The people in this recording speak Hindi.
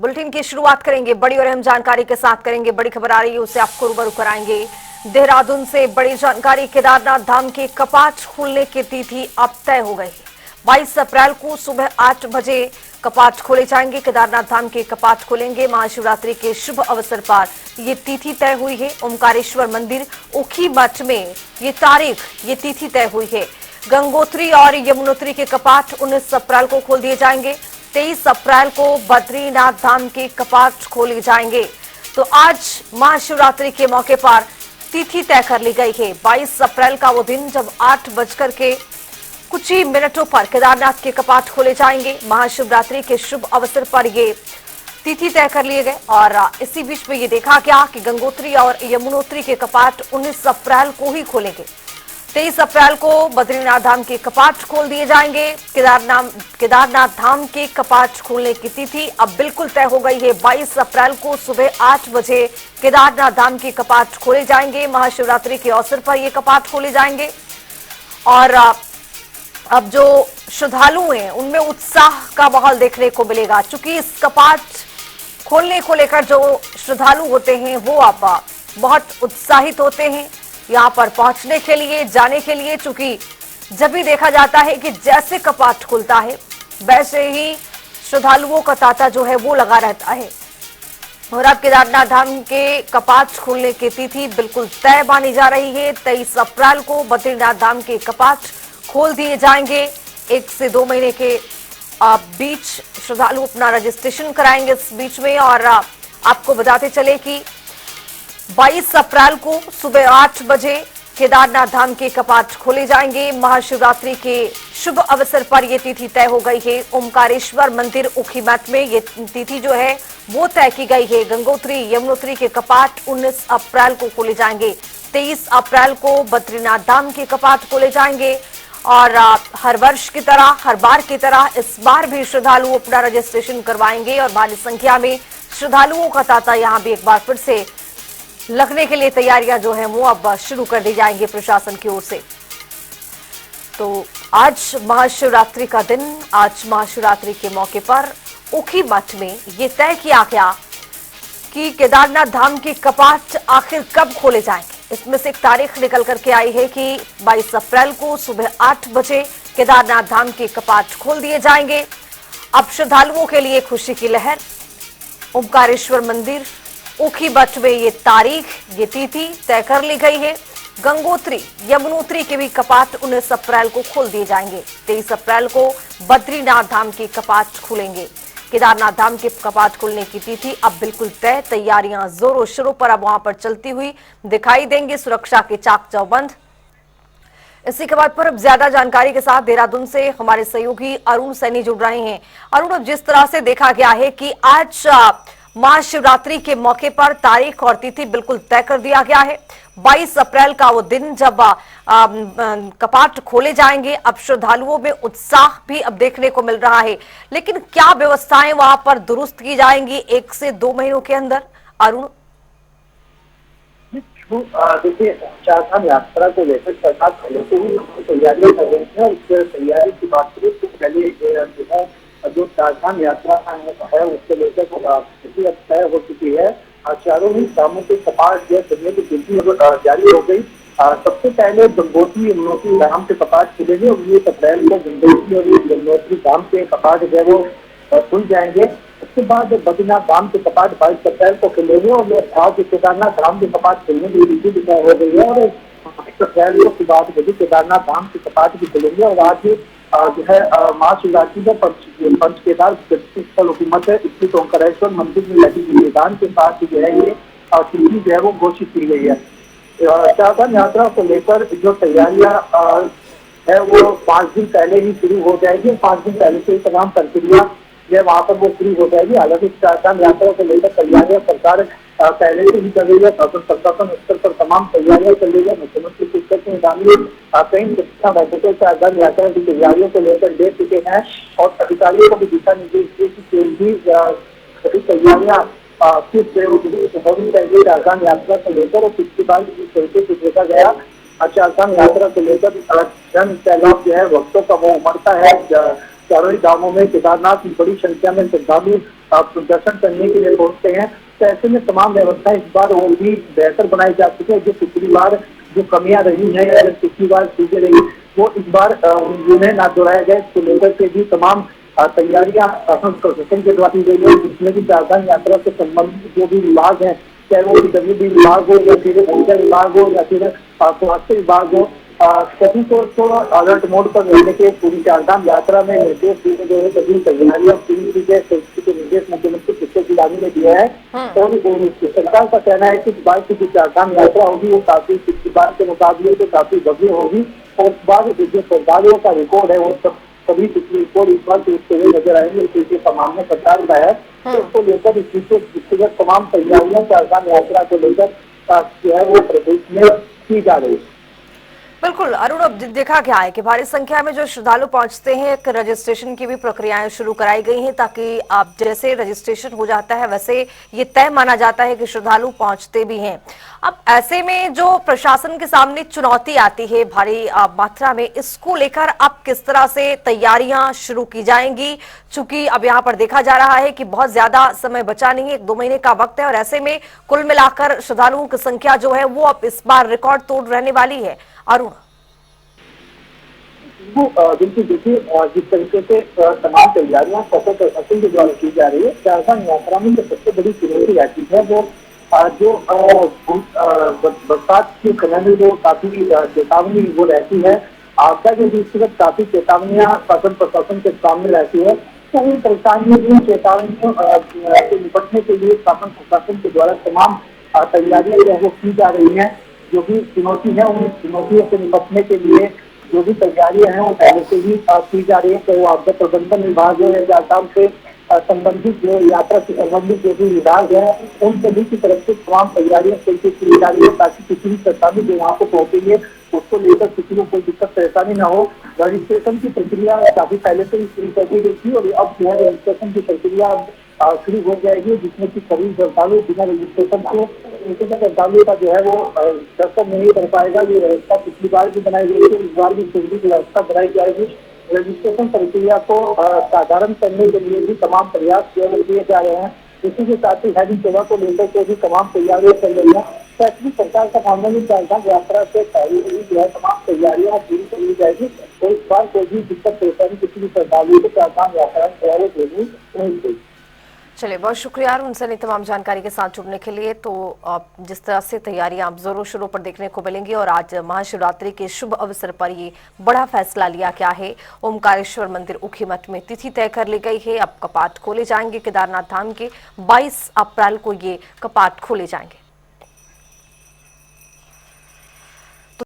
बुलेटिन की शुरुआत करेंगे बड़ी और अहम जानकारी के साथ। करेंगे बड़ी खबर आ रही है, उससे आपको रूबरू कराएंगे। देहरादून से बड़ी जानकारी। केदारनाथ धाम के कपाट खुलने की तिथि अब तय हो गई है। 22 अप्रैल को सुबह 8 बजे कपाट खोले जाएंगे। केदारनाथ धाम के कपाट खुलेंगे। महाशिवरात्रि के शुभ अवसर पर ये तिथि तय हुई है। ओमकारेश्वर मंदिर ऊखी मठ में ये तिथि तय हुई है। गंगोत्री और यमुनोत्री के कपाट 19 अप्रैल को खोल दिए जाएंगे। 23 अप्रैल को बद्रीनाथ धाम के कपाट खोले जाएंगे। तो आज महाशिवरात्रि के मौके पर तिथि तय कर ली गई है। 22 अप्रैल का वो दिन जब 8 बजकर के कुछ ही मिनटों पर केदारनाथ के कपाट खोले जाएंगे। महाशिवरात्रि के शुभ अवसर पर ये तिथि तय कर लिए गए और इसी बीच में ये देखा गया कि गंगोत्री और यमुनोत्री के कपाट 19 अप्रैल को ही खोलेंगे। 23 अप्रैल को बद्रीनाथ धाम के कपाट खोल दिए जाएंगे। केदारनाथ धाम के कपाट खोलने की तिथि अब बिल्कुल तय हो गई है। 22 अप्रैल को सुबह 8 बजे केदारनाथ धाम के कपाट खोले जाएंगे। महाशिवरात्रि के अवसर पर ये कपाट खोले जाएंगे और अब जो श्रद्धालु हैं उनमें उत्साह का माहौल देखने को मिलेगा। चूंकि इस कपाट खोलने को लेकर जो श्रद्धालु होते हैं वो अब बहुत उत्साहित होते हैं यहाँ पर पहुंचने के लिए, जाने के लिए। चूंकि जब भी देखा जाता है कि जैसे कपाट खुलता है वैसे ही श्रद्धालुओं का तांता जो है वो लगा रहता है। और अब केदारनाथ धाम के कपाट खुलने की तिथि बिल्कुल तय मानी जा रही है। 23 अप्रैल को बद्रीनाथ धाम के कपाट खोल दिए जाएंगे। 1 से 2 महीने के बीच श्रद्धालु अपना रजिस्ट्रेशन कराएंगे इस बीच में। और आपको बताते चले कि 22 अप्रैल को सुबह 8 बजे केदारनाथ धाम के कपाट खोले जाएंगे। महाशिवरात्रि के शुभ अवसर पर यह तिथि तय हो गई है। ओमकारेश्वर मंदिर ऊखी मठ में ये तिथि जो है वो तय की गई है। गंगोत्री यमुनोत्री के कपाट 19 अप्रैल को खोले जाएंगे। 23 अप्रैल को बद्रीनाथ धाम के कपाट खोले जाएंगे। और हर वर्ष की तरह, हर बार की तरह इस बार भी श्रद्धालु अपना रजिस्ट्रेशन करवाएंगे और भारी संख्या में श्रद्धालुओं का तांता यहाँ भी एक बार फिर से लगने के लिए तैयारियां जो है वो अब शुरू कर दी जाएंगी प्रशासन की ओर से। तो आज महाशिवरात्रि का दिन, आज महाशिवरात्रि के मौके पर ऊखी मठ में ये तय किया गया कि केदारनाथ धाम के कपाट आखिर कब खोले जाएंगे। इसमें से एक तारीख निकल करके आई है कि 22 अप्रैल को सुबह 8 बजे केदारनाथ धाम के कपाट खोल दिए जाएंगे। अब श्रद्धालुओं के लिए खुशी की लहर। ओमकारेश्वर मंदिर ऊखी मठ में ये तारीख, ये तिथि तय कर ली गई है। गंगोत्री यमुनोत्री के भी कपाट 19 अप्रैल को खोल दिए जाएंगे। 23 अप्रैल को बद्रीनाथ धाम के कपाट खुलेंगे। केदारनाथ धाम के कपाट खुलने की तिथि अब बिल्कुल तय। तैयारियां जोरों शोरों पर अब वहां पर चलती हुई दिखाई देंगी। सुरक्षा के चाक चौबंद। इसी के बाद पर अब ज्यादा जानकारी के साथ देहरादून से हमारे सहयोगी अरुण सैनी जुड़ रहे हैं। अरुण, अब जिस तरह से देखा गया है कि आज महाशिवरात्रि के मौके पर तारीख और तिथि बिल्कुल तय कर दिया गया है। 22 अप्रैल का वो दिन जब कपाट खोले जाएंगे। अब श्रद्धालुओं में उत्साह भी अब देखने को मिल रहा है, लेकिन क्या व्यवस्थाएं वहां पर दुरुस्त की जाएंगी 1 से 2 महीनों के अंदर? अरुण, देखिए, चारधाम यात्रा को लेकर सरकार पहले से ही तैयारियां कर रही है। और तैयारी की बात करें तो पहले जो चारधाम यात्रा है उसको लेकर स्थिति अब तय हो चुकी है। चारों ही धामों के कपाट जो खुलने की तिथि जारी हो गई। सबसे पहले गंगोत्री यमुनोत्री धाम के कपाट खुलेंगे। 19 अप्रैल को गंगोत्री और यमुनोत्री धाम के कपाट जो है वो खुल जाएंगे। उसके बाद बद्रीनाथ धाम के कपाट 22 अप्रैल को खुलेंगे और आज केदारनाथ धाम के कपाट खुलने की तिथि तय हो गई है। और 22 अप्रैल को सुबह 8 बजे केदारनाथ धाम के कपाट भी खुलेंगे। और आज जो है महाशिवरात्रि में पंच केदार स्थल हुकूमत है स्थित ओंकारेश्वर मंदिर में लगी निदान के साथ जो है ये तिथि जो है वो घोषित की गई है। चारधाम यात्रा को लेकर जो तैयारियां है वो 5 दिन पहले ही शुरू हो जाएगी। 5 दिन पहले से तमाम प्रक्रिया जो वहां पर वो शुरू हो जाएगी। हालांकि चारधाम यात्रा को लेकर तैयारियां सरकार पहले से ही कर रही है। प्रशासन स्तर पर तमाम तैयारियां चल रही है। मुख्यमंत्री कई शिक्षा बैठकों चारधाम यात्रा की तैयारियों को लेकर दे चुके हैं और अधिकारियों को भी दिशा निर्देश दिए कि सभी तैयारियां होनी चाहिए चारधाम यात्रा को लेकर। और पिछली बार जिस तरीके से देखा गया चारधाम यात्रा को लेकर जन सैलाब जो है वक्तों का वो उमड़ता है। चारों ही गांवों में केदारनाथ की बड़ी संख्या में श्रद्धालु दर्शन करने के लिए पहुंचते हैं। तो ऐसे में तमाम व्यवस्था इस बार और भी बेहतर बनाई जा चुकी है। जो पिछली बार जो कमियां रही है या पिछली बार चीजें रही, वो इस बार जिन्हें ना दोहराया जाए, इसको लेकर के भी तमाम तैयारियां प्रशासन के द्वारा की गई है। जिसमें भी चारधाम यात्रा से संबंधित जो भी विभाग है, चाहे वो पीडब्ल्यूडी विभाग हो या फिर ऊर्जा विभाग हो या फिर स्वास्थ्य विभाग हो, सभी को अलर्ट मोड पर रहने के पूरी चारधाम यात्रा में निर्देश दिए गए हैं। सभी तैयारियां पूरी की गई के निर्देश मुख्यमंत्री पिछले जिलानी ने दिया है। और सरकार का कहना है कि बाइक की चारधाम यात्रा होगी वो काफी पिछली बार के मुकाबले से काफी भव्य होगी। और इस बार जो श्रद्धालुओं का रिकॉर्ड है वो सभी पिछले रिकॉर्ड इस बार देखते हुए नजर आएंगे। इसी तमाम ने सरकार का है, तो इसको लेकर इस व्यक्तिगत तमाम तैयारियां चारधाम यात्रा को लेकर जो है वो प्रदेश में की जा रही है। बिल्कुल अरुण, अब देखा गया है कि भारी संख्या में जो श्रद्धालु पहुंचते हैं, एक रजिस्ट्रेशन की भी प्रक्रियाएं शुरू कराई गई हैं, ताकि आप जैसे रजिस्ट्रेशन हो जाता है वैसे ये तय माना जाता है कि श्रद्धालु पहुंचते भी हैं। अब ऐसे में जो प्रशासन के सामने चुनौती आती है भारी मात्रा में, इसको लेकर अब किस तरह से तैयारियां शुरू की जाएंगी? चूंकि अब यहाँ पर देखा जा रहा है कि बहुत ज्यादा समय बचा नहीं है, 1-2 महीने का वक्त है, और ऐसे में कुल मिलाकर श्रद्धालुओं की संख्या जो है वो अब इस बार रिकॉर्ड तोड़ रहने वाली है। अरुण, बिल्कुल देखिए, जिस तरीके से तमाम तैयारियां प्रशासन के द्वारा की जा रही है, चारधाम यात्रा में जो सबसे बड़ी चुनौती रहती है वो जो बरसात के समय में जो काफी चेतावनी वो रहती है, आपदा के दृष्टिगत काफी चेतावनियां शासन प्रशासन के सामने रहती है। तो उन परेशानियों इन चेतावनियों से निपटने के लिए शासन प्रशासन के द्वारा तमाम तैयारियां जो है वो की जा रही है। जो भी चुनौती है उन चुनौतियों से निपटने के लिए जो भी तैयारियां हैं वो पहले से ही की जा रही है। तो आपदा प्रबंधन विभाग है, चारधाम से संबंधित जो यात्रा से संबंधित जो भी विभाग है, उन सभी की तरफ से तमाम तैयारियां की जा रही है, ताकि किसी भी श्रद्धालु जो वहाँ को पहुंचेंगे उसको लेकर किसी को कोई दिक्कत परेशानी न हो। रजिस्ट्रेशन की प्रक्रिया काफी पहले से ही शुरू कर दी गई थी और अब जो है रजिस्ट्रेशन की प्रक्रिया शुरू हो जाएगी, जिसमें कि सभी श्रद्धालु बिना रजिस्ट्रेशन के श्रद्धालुओं का जो है वो दर्शन नहीं कर पाएगा। ये व्यवस्था पिछली बार भी बनाई गई थी, इस बार भी पूरी व्यवस्था बनाई जाएगी। रजिस्ट्रेशन प्रक्रिया को साधारण करने के लिए भी तमाम प्रयास किए जा रहे हैं। इसी के साथ ही हेल्थ सेवा को लेकर के भी तमाम तैयारियां चल रही है। तो एक्चुअली सरकार का मानना है चारधाम यात्रा से पहले ही जो है तमाम तैयारियां पूरी कर ली जाएगी और इस बार कोई भी दिक्कत परेशानी किसी भी श्रद्धालु को चारधाम यात्रा तैयारी देनी नहीं चाहिए। चलिए, बहुत शुक्रिया उनसे नहीं तमाम जानकारी के साथ जुड़ने के लिए। तो जिस तरह से तैयारियां आप जरूर शुरू पर देखने को मिलेंगी, और आज महाशिवरात्रि के शुभ अवसर पर ये बड़ा फैसला लिया गया है। ओमकारेश्वर मंदिर ऊखीमठ में तिथि तय कर ली गई है। अब कपाट खोले जाएंगे केदारनाथ धाम के 22 अप्रैल को ये कपाट खोले जाएंगे।